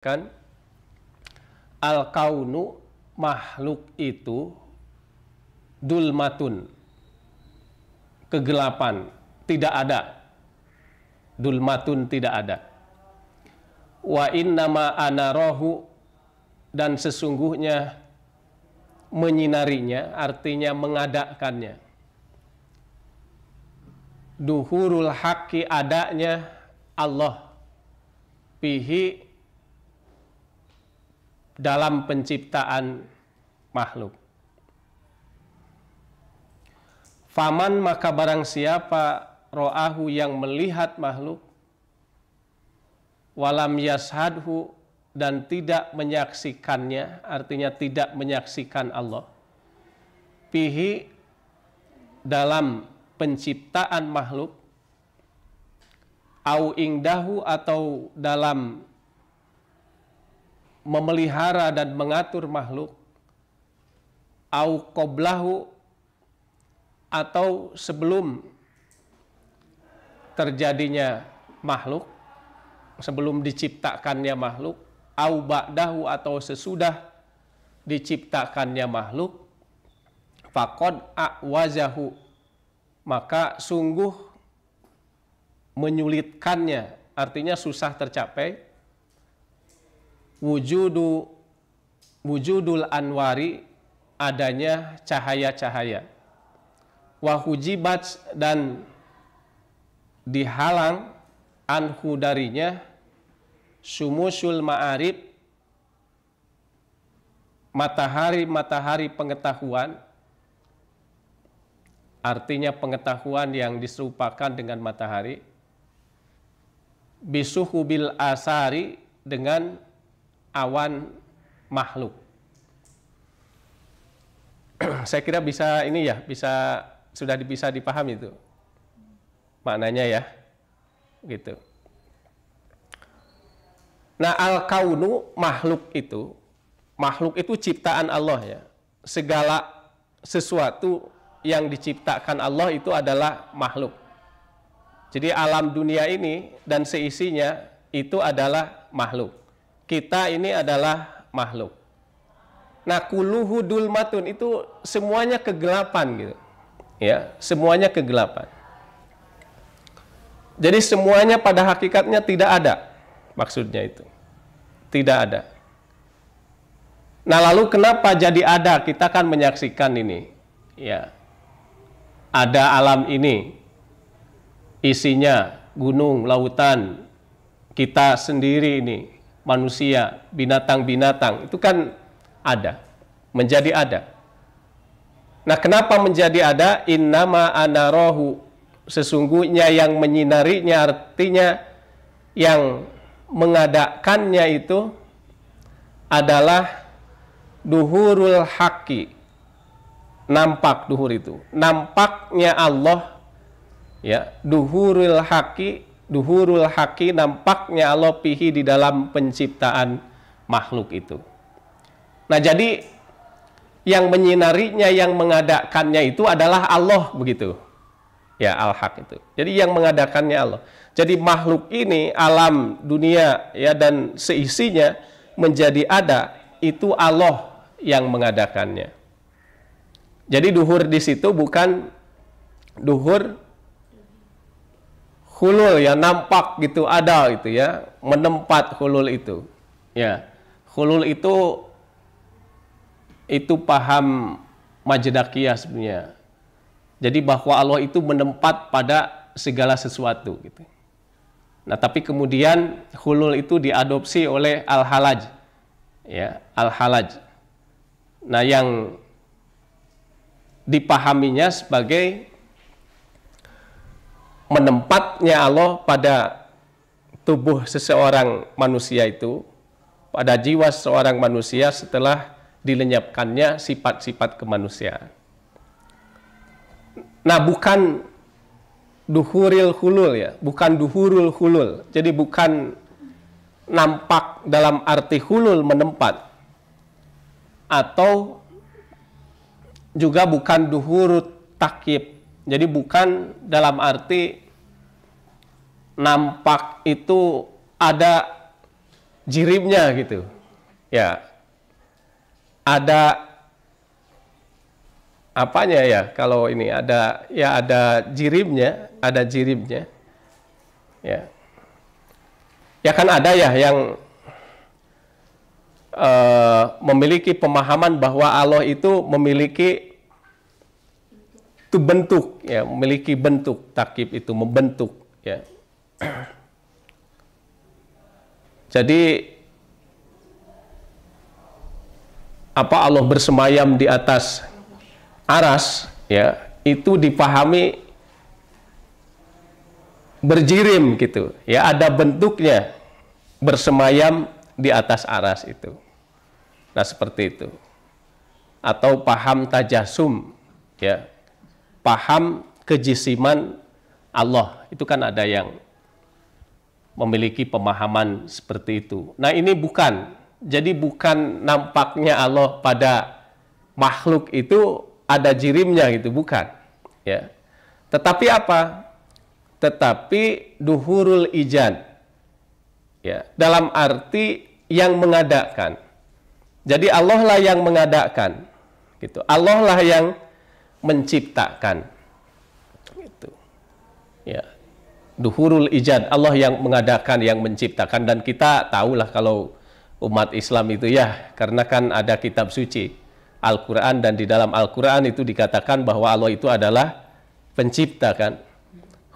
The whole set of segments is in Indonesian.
kan al-kaunu, makhluk itu dulmatun, kegelapan, tidak ada. Dulmatun, tidak ada. Wa innama anarahu, dan sesungguhnya menyinarinya, artinya mengadakannya. Duhurul haqqi, adanya Allah, bihi, dalam penciptaan makhluk. Faman, maka barang siapa ro'ahu, yang melihat makhluk, walam yashadhu, dan tidak menyaksikannya, artinya tidak menyaksikan Allah, bihi, dalam penciptaan makhluk, au ingdahu, atau dalam memelihara dan mengatur makhluk, au qoblahu, atau sebelum terjadinya makhluk, sebelum diciptakannya makhluk, au ba'dahu, atau sesudah diciptakannya makhluk, faqad a'wazahu, maka sungguh menyulitkannya, artinya susah tercapai, wujudul anwari, adanya cahaya-cahaya, wahujibat, dan dihalang, anhu, darinya, sumusul ma'arib, matahari pengetahuan, artinya pengetahuan yang diserupakan dengan matahari, bisuhubil asari, dengan awan makhluk. Saya kira bisa ini ya, sudah bisa dipahami itu maknanya ya, gitu. Nah, al-kaunu, makhluk itu ciptaan Allah ya. Segala sesuatu yang diciptakan Allah itu adalah makhluk. Jadi alam dunia ini dan seisinya itu adalah makhluk. Kita ini adalah makhluk. Nah, kulluhu dulmatun, itu semuanya kegelapan gitu. Ya, semuanya kegelapan. Jadi semuanya pada hakikatnya tidak ada. Maksudnya itu. Tidak ada. Nah, lalu kenapa jadi ada? Kita kan menyaksikan ini. Ya. Ada alam ini. Isinya gunung, lautan, kita sendiri ini, manusia, binatang-binatang, itu kan ada, menjadi ada. Nah, kenapa menjadi ada? Innama anarahu, sesungguhnya yang menyinarinya, artinya yang mengadakannya itu adalah duhurul haqqi, nampak duhur itu, nampaknya Allah ya, duhurul haqqi, nampaknya Allah pihi, di dalam penciptaan makhluk itu. Nah, jadi yang menyinarinya, yang mengadakannya itu adalah Allah, begitu. Ya, al-haq itu. Jadi yang mengadakannya Allah. Jadi makhluk ini, alam dunia ya dan seisinya menjadi ada, itu Allah yang mengadakannya. Jadi duhur di situ bukan duhur hulul ya, nampak gitu, ada gitu ya, menempat hulul itu. Ya, hulul itu paham Majdakiyah sebenarnya. Jadi bahwa Allah itu menempat pada segala sesuatu gitu. Nah, tapi kemudian hulul itu diadopsi oleh Al-Halaj. Ya, Al-Halaj. Nah, yang dipahaminya sebagai menempatnya Allah pada tubuh seseorang manusia itu, pada jiwa seorang manusia setelah dilenyapkannya sifat-sifat kemanusiaan. Nah, bukan duhuril hulul ya, bukan duhurul hulul. Jadi bukan nampak dalam arti hulul, menempat, atau juga bukan duhurut takyib. Jadi bukan dalam arti nampak itu ada jiribnya gitu. Ya. Ada apanya ya kalau ini ada jiribnya, ya. Ya kan ada ya yang memiliki pemahaman bahwa Allah itu memiliki bentuk, ya, memiliki bentuk. Takyib itu membentuk, ya. Jadi Allah bersemayam di atas aras, ya, itu dipahami berjirim gitu, ya, ada bentuknya bersemayam di atas aras itu. Nah, seperti itu. Atau paham tajasum, ya, paham kejisiman Allah, itu kan ada yang memiliki pemahaman seperti itu. Nah, ini jadi bukan nampaknya Allah pada makhluk itu ada jirimnya gitu, bukan, ya. Tetapi apa? Tetapi duhurul ijad, ya, dalam arti yang mengadakan. Jadi Allah lah yang mengadakan, gitu. Allah lah yang menciptakan, gitu, ya. Duhurul ijad, Allah yang mengadakan, yang menciptakan. Dan kita tahulah kalau umat Islam itu, ya, karena kan ada kitab suci Al-Quran, dan di dalam Al-Quran itu dikatakan bahwa Allah itu adalah pencipta, kan.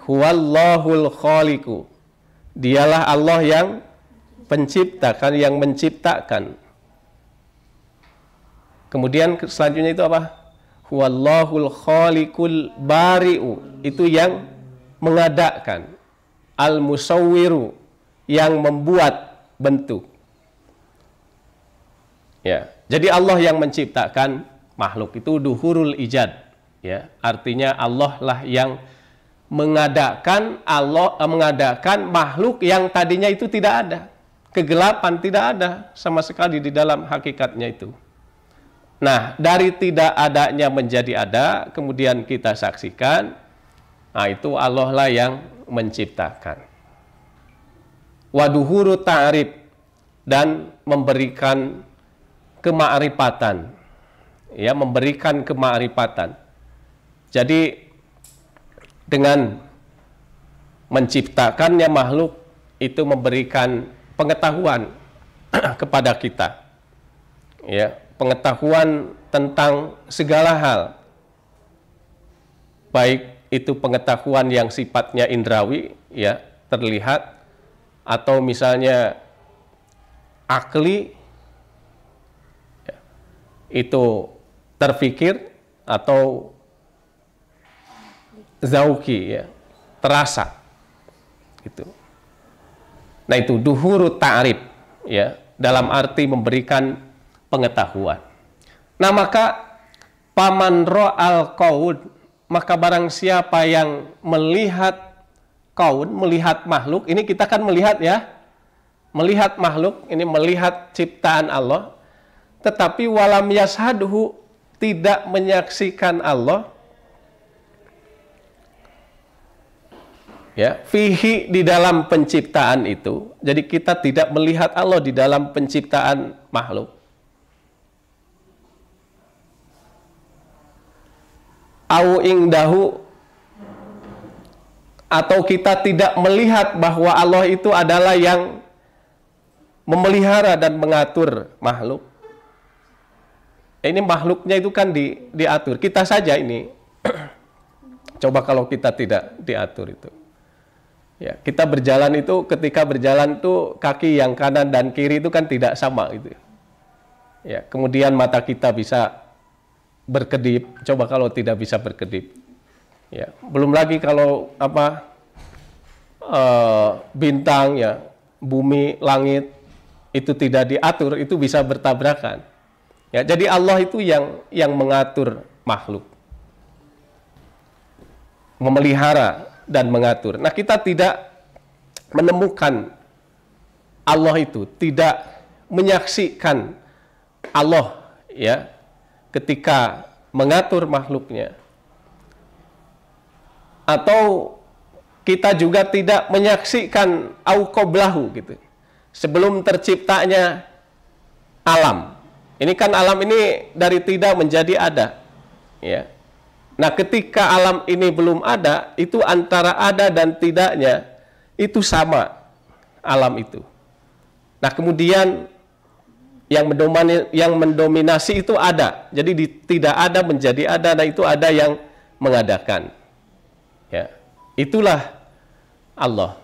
Huwallahul khaliqu, dialah Allah yang penciptakan, yang menciptakan. Kemudian selanjutnya itu apa? Huwallahul khaliqul bari'u, itu yang mengadakan. Al-musawwiru, yang membuat bentuk. Ya, jadi Allah yang menciptakan makhluk itu duhurul ijad, ya. Artinya Allah lah yang mengadakan makhluk yang tadinya itu tidak ada. Kegelapan tidak ada sama sekali di dalam hakikatnya itu. Nah, dari tidak adanya menjadi ada, kemudian kita saksikan, nah itu Allah lah yang menciptakan. Waduhuru ta'rif, dan memberikan kemakrifatan, ya, memberikan kemakrifatan. Jadi dengan menciptakannya makhluk itu memberikan pengetahuan kepada kita, ya, pengetahuan tentang segala hal, baik itu pengetahuan yang sifatnya indrawi, ya, terlihat, atau misalnya akli, ya, itu terfikir, atau zauki, ya, terasa, gitu. Nah, itu duhuru ta'rif, ya, dalam arti memberikan pengetahuan. Nah, maka paman ro'al qaud, maka barang siapa yang melihat kaun, melihat makhluk, ini kita kan melihat, ya, melihat makhluk, ini melihat ciptaan Allah, tetapi walam yashadhu, tidak menyaksikan Allah, ya, fihi, di dalam penciptaan itu. Jadi kita tidak melihat Allah di dalam penciptaan makhluk. Au ingdahu, atau kita tidak melihat bahwa Allah itu adalah yang memelihara dan mengatur makhluk. Ini makhluknya itu kan diatur. Kita saja ini coba kalau kita tidak diatur itu. Ya, kita berjalan itu, ketika berjalan itu kaki yang kanan dan kiri itu kan tidak sama gitu. Ya, kemudian mata kita bisa berkedip, coba kalau tidak bisa berkedip. Ya, belum lagi kalau bintang, ya, bumi, langit itu tidak diatur, itu bisa bertabrakan. Ya, jadi Allah itu yang mengatur makhluk, memelihara dan mengatur. Nah, kita tidak menemukan Allah itu, tidak menyaksikan Allah, ya, ketika mengatur makhluknya. Atau kita juga tidak menyaksikan au qoblahu, gitu. sebelum terciptanya alam. Ini kan alam ini dari tidak menjadi ada. Ya. Nah, ketika alam ini belum ada, itu antara ada dan tidaknya itu sama alam itu. Nah, kemudian yang mendominasi itu ada. Jadi tidak ada menjadi ada, nah itu ada yang mengadakan. Ya. Itulah Allah.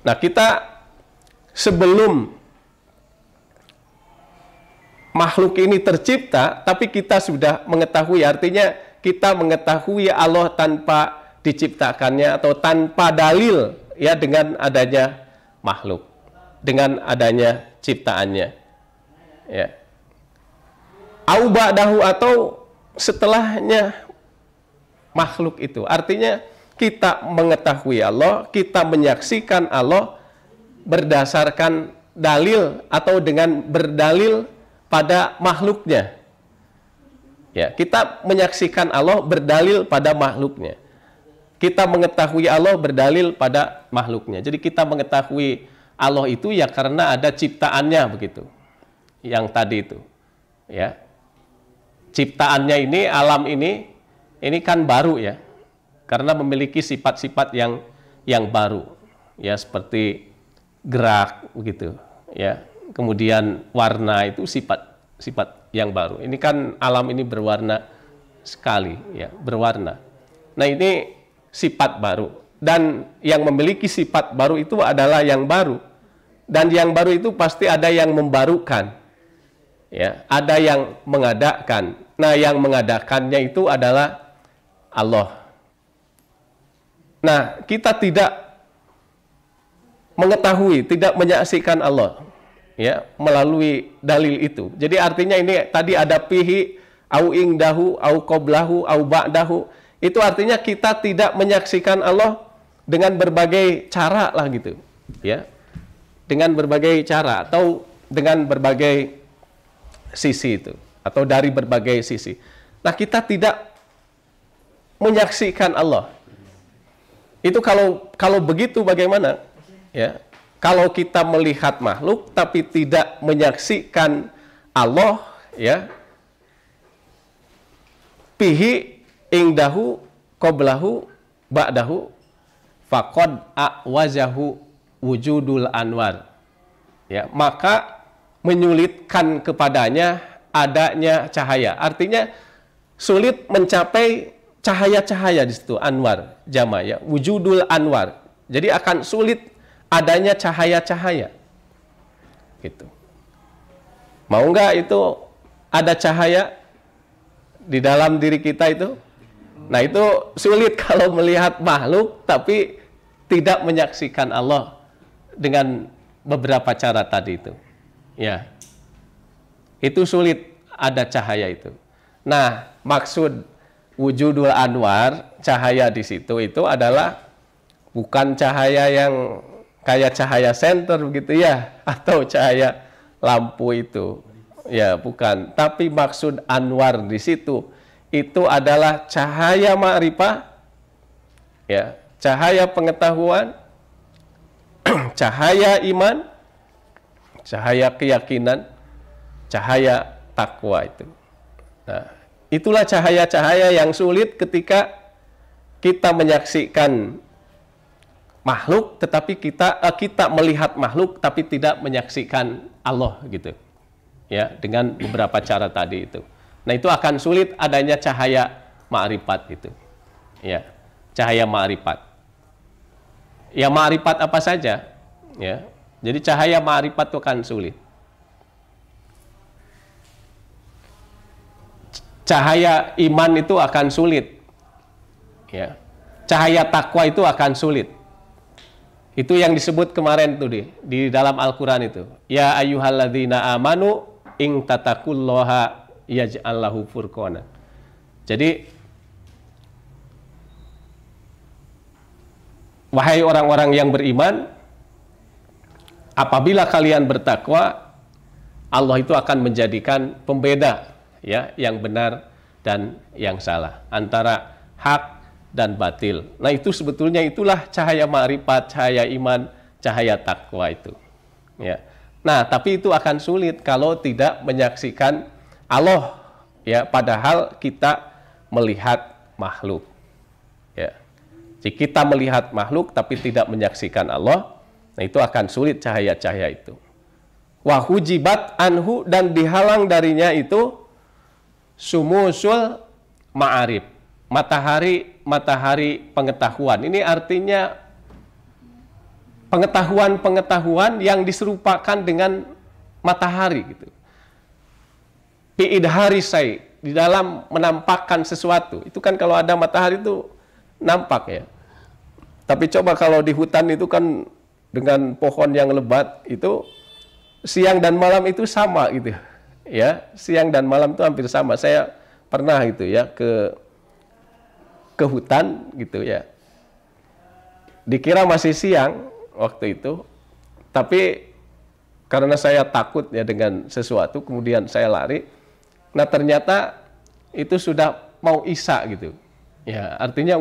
Nah, kita sebelum makhluk ini tercipta, tapi kita sudah mengetahui, artinya kita mengetahui Allah tanpa diciptakannya atau tanpa dalil, ya, dengan adanya makhluk, dengan adanya ciptaannya. Ya. Au ba'dahu, atau setelahnya makhluk itu. Artinya kita mengetahui Allah, kita menyaksikan Allah berdasarkan dalil atau dengan berdalil pada makhluknya. Ya, kita menyaksikan Allah berdalil pada makhluknya. Kita mengetahui Allah berdalil pada makhluknya. Jadi kita mengetahui Allah itu ya karena ada ciptaannya begitu. Yang tadi itu. Ya. Ciptaannya ini, alam ini kan baru ya. Karena memiliki sifat-sifat yang baru. Ya, seperti gerak begitu, ya. Kemudian warna itu sifat yang baru. Ini kan alam ini berwarna sekali, ya, berwarna. Nah, ini sifat baru, dan yang memiliki sifat baru itu adalah yang baru. Dan yang baru itu pasti ada yang membarukan, ya, ada yang mengadakan. Nah, yang mengadakannya itu adalah Allah. Nah, kita tidak mengetahui, tidak menyaksikan Allah, ya, melalui dalil itu. Jadi artinya ini tadi ada fihi, au ingdahu, au qoblahu, au ba'dahu. Itu artinya kita tidak menyaksikan Allah dengan berbagai cara lah gitu, ya. Dengan berbagai cara atau dengan berbagai sisi itu, atau dari berbagai sisi. Nah, kita tidak menyaksikan Allah. Itu kalau begitu bagaimana? Ya, kalau kita melihat makhluk tapi tidak menyaksikan Allah, ya, pihi ingdahu qoblahu ba'dahu faqad a'wazahu wujudul anwar, ya, maka menyulitkan kepadanya adanya cahaya. Artinya sulit mencapai cahaya-cahaya di situ, anwar jama, ya, wujudul anwar. Jadi akan sulit adanya cahaya-cahaya. Gitu. Mau nggak itu ada cahaya di dalam diri kita itu? Nah, itu sulit kalau melihat makhluk tapi tidak menyaksikan Allah dengan beberapa cara tadi itu. Ya. Itu sulit ada cahaya itu. Nah, maksud wujudul anwar, cahaya di situ itu adalah bukan cahaya yang kayak cahaya senter begitu ya, atau cahaya lampu itu. Ya, bukan. Tapi maksud anwar di situ itu adalah cahaya ma'rifah, ya, cahaya pengetahuan, cahaya iman, cahaya keyakinan, cahaya takwa itu. Nah, itulah cahaya-cahaya yang sulit ketika kita menyaksikan makhluk, tetapi kita melihat makhluk tapi tidak menyaksikan Allah gitu, ya, dengan beberapa cara tadi itu. Nah, itu akan sulit adanya cahaya ma'rifat itu, ya, cahaya ma'rifat. Ya, ma'rifat apa saja, ya. Jadi cahaya ma'rifat itu akan sulit. Cahaya iman itu akan sulit, ya. Cahaya takwa itu akan sulit. Itu yang disebut kemarin tuh di dalam Al-Quran itu. Ya ayyuhalladzina amanu ing tatakullaha yaj'al lahu furqana. Jadi, wahai orang-orang yang beriman, apabila kalian bertakwa, Allah itu akan menjadikan pembeda, ya, yang benar dan yang salah, antara hak dan batil. Nah, itu sebetulnya itulah cahaya ma'rifat, cahaya iman, cahaya takwa itu. Ya. Nah, tapi itu akan sulit kalau tidak menyaksikan Allah, ya, padahal kita melihat makhluk. Ya. Jika kita melihat makhluk tapi tidak menyaksikan Allah, nah itu akan sulit cahaya-cahaya itu. Wa hujibat anhu, dan dihalang darinya itu sumusul ma'arif, matahari pengetahuan. Ini artinya pengetahuan yang diserupakan dengan matahari gitu. Fi idhari syai, di dalam menampakkan sesuatu. Itu kan kalau ada matahari itu nampak ya. Tapi coba kalau di hutan itu kan dengan pohon yang lebat itu siang dan malam itu sama gitu. Ya, siang dan malam itu hampir sama. Saya pernah itu ya ke hutan gitu ya. Dikira masih siang waktu itu, tapi karena saya takut ya dengan sesuatu, kemudian saya lari. Nah, ternyata itu sudah mau isya gitu. Ya, artinya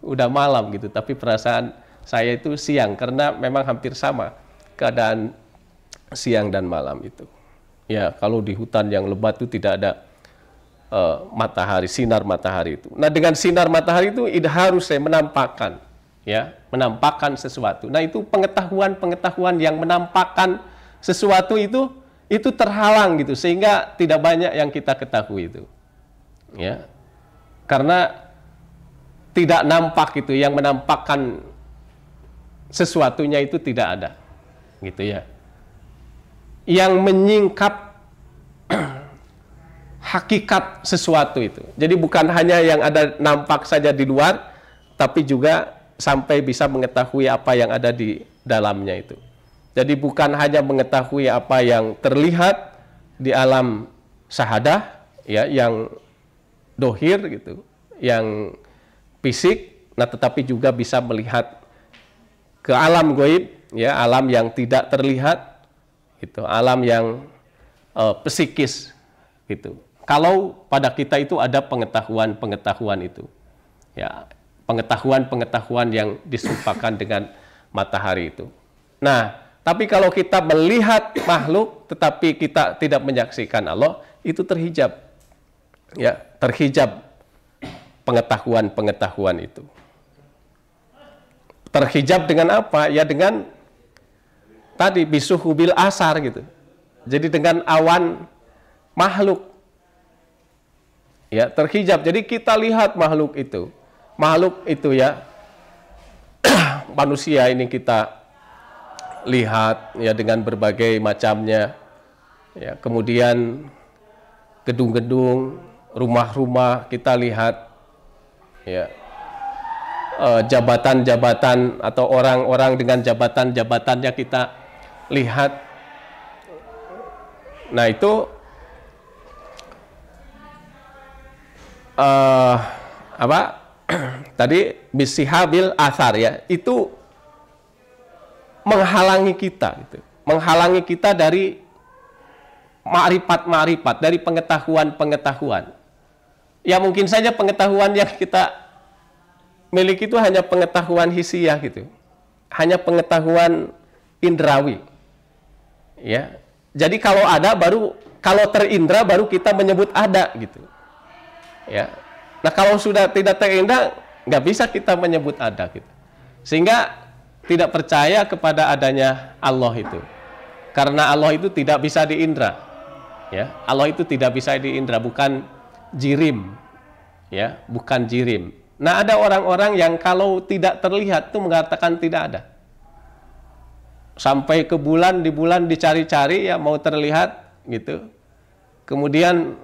udah malam gitu, tapi perasaan saya itu siang karena memang hampir sama keadaan siang dan malam itu. Ya, kalau di hutan yang lebat itu tidak ada matahari, sinar matahari itu. Nah, dengan sinar matahari itu harus saya menampakkan, ya, menampakkan sesuatu. Nah, itu pengetahuan yang menampakkan sesuatu itu terhalang gitu, sehingga tidak banyak yang kita ketahui itu. Ya. Karena tidak nampak itu, yang menampakkan sesuatunya itu tidak ada. Gitu ya. Yang menyingkap hakikat sesuatu itu. Jadi bukan hanya yang ada nampak saja di luar, tapi juga sampai bisa mengetahui apa yang ada di dalamnya itu. Jadi bukan hanya mengetahui apa yang terlihat di alam syahadah, ya, yang dohir gitu, yang fisik, nah tetapi juga bisa melihat ke alam gaib, ya, alam yang tidak terlihat, gitu, alam yang psikis, gitu. Kalau pada kita itu ada pengetahuan itu, ya, pengetahuan yang diserupakan dengan matahari itu. Nah, tapi kalau kita melihat makhluk tetapi kita tidak menyaksikan Allah, itu terhijab, ya, terhijab pengetahuan itu. Terhijab dengan apa? Ya dengan tadi bisuhubil asar gitu. Jadi dengan awan makhluk. Ya, terhijab. Jadi kita lihat makhluk itu. Makhluk itu ya manusia ini kita lihat ya dengan berbagai macamnya. Ya, kemudian gedung-gedung, rumah-rumah kita lihat, ya, jabatan-jabatan atau orang-orang dengan jabatan-jabatannya kita lihat. Nah, itu tadi bisihabil asar, ya, itu menghalangi kita gitu. Menghalangi kita dari ma'rifat, dari pengetahuan. Ya mungkin saja pengetahuan yang kita miliki itu hanya pengetahuan hisiah gitu. Hanya pengetahuan indrawi. Ya. Jadi kalau ada kalau terindra baru kita menyebut ada gitu. Ya. Nah, kalau sudah tidak terindra nggak bisa kita menyebut ada gitu. Sehingga tidak percaya kepada adanya Allah itu. Karena Allah itu tidak bisa diindra. Ya, Allah itu tidak bisa diindra, bukan jirim. Ya, bukan jirim. Nah, ada orang-orang yang kalau tidak terlihat itu mengatakan tidak ada. Sampai ke bulan, di bulan dicari-cari ya mau terlihat gitu. Kemudian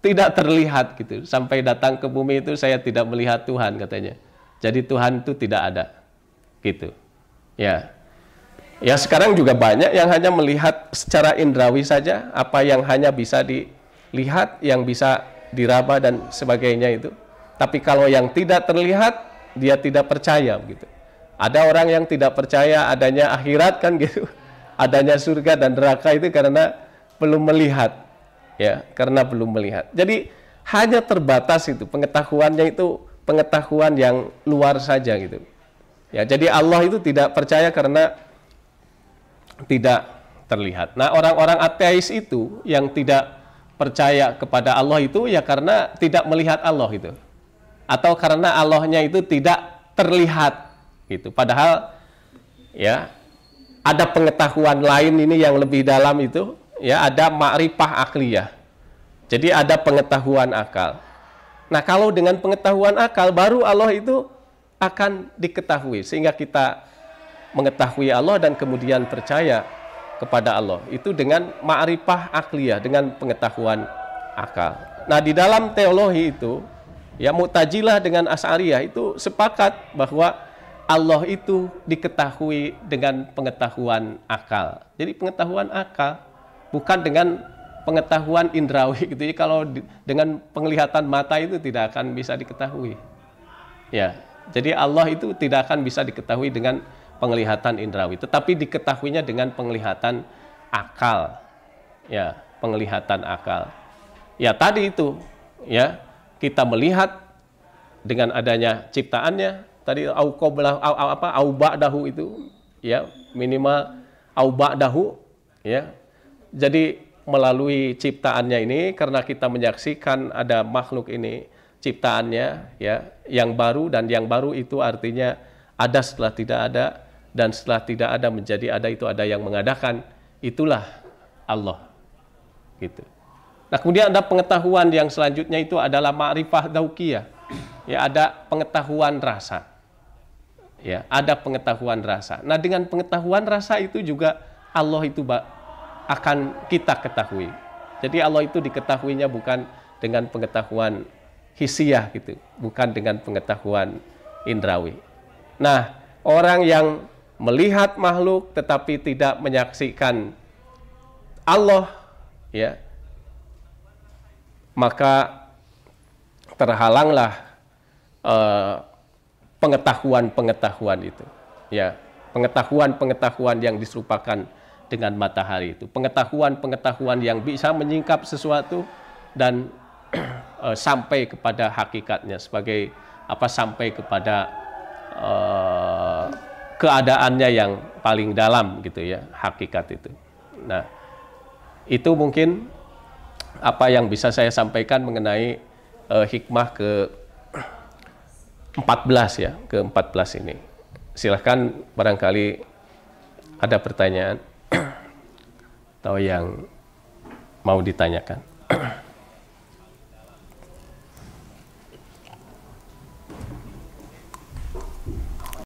tidak terlihat gitu. Sampai datang ke bumi itu saya tidak melihat Tuhan katanya. Jadi Tuhan itu tidak ada. Gitu. Ya. Ya, sekarang juga banyak yang hanya melihat secara indrawi saja, apa yang hanya bisa dilihat, yang bisa diraba dan sebagainya itu. Tapi kalau yang tidak terlihat, dia tidak percaya gitu. Ada orang yang tidak percaya adanya akhirat kan gitu. Adanya surga dan neraka itu karena belum melihat. Ya, karena belum melihat. Jadi hanya terbatas itu pengetahuannya, itu pengetahuan yang luar saja gitu. Ya, jadi Allah itu tidak percaya karena tidak terlihat. Nah, orang-orang ateis itu yang tidak percaya kepada Allah itu ya karena tidak melihat Allah itu. Atau karena Allahnya itu tidak terlihat gitu. Padahal ya ada pengetahuan lain ini yang lebih dalam itu, ya ada ma'rifah akliyah. Jadi ada pengetahuan akal. Nah, kalau dengan pengetahuan akal baru Allah itu akan diketahui sehingga kita mengetahui Allah dan kemudian percaya kepada Allah itu dengan ma'rifah akliyah, dengan pengetahuan akal. Nah, di dalam teologi itu ya Mu'tazilah dengan Asy'ariyah itu sepakat bahwa Allah itu diketahui dengan pengetahuan akal. Jadi pengetahuan akal bukan dengan pengetahuan indrawi gitu. Jadi kalau dengan penglihatan mata itu tidak akan bisa diketahui. Ya, jadi Allah itu tidak akan bisa diketahui dengan penglihatan indrawi, tetapi diketahuinya dengan penglihatan akal. Ya, penglihatan akal. Ya, tadi itu ya, kita melihat dengan adanya ciptaannya, tadi au ba'dahu itu ya, minimal au ba'dahu ya. Jadi melalui ciptaannya ini, karena kita menyaksikan ada makhluk ini ciptaannya ya yang baru, dan yang baru itu artinya ada setelah tidak ada, dan setelah tidak ada menjadi ada, itu ada yang mengadakan, itulah Allah gitu. Nah, kemudian ada pengetahuan yang selanjutnya itu adalah ma'rifah dzauqiyah. Ya, ada pengetahuan rasa. Ya, ada pengetahuan rasa. Nah, dengan pengetahuan rasa itu juga Allah itu akan kita ketahui. Jadi Allah itu diketahuinya bukan dengan pengetahuan hisiah gitu, bukan dengan pengetahuan indrawi. Nah, orang yang melihat makhluk tetapi tidak menyaksikan Allah ya, maka terhalanglah pengetahuan-pengetahuan itu ya, pengetahuan-pengetahuan yang diserupakan dengan matahari itu, pengetahuan-pengetahuan yang bisa menyingkap sesuatu dan sampai kepada hakikatnya, sebagai apa, sampai kepada keadaannya yang paling dalam gitu ya, hakikat itu. Nah, itu mungkin apa yang bisa saya sampaikan mengenai hikmah ke-14 ya, ke-14 ini. Silahkan barangkali ada pertanyaan atau yang mau ditanyakan.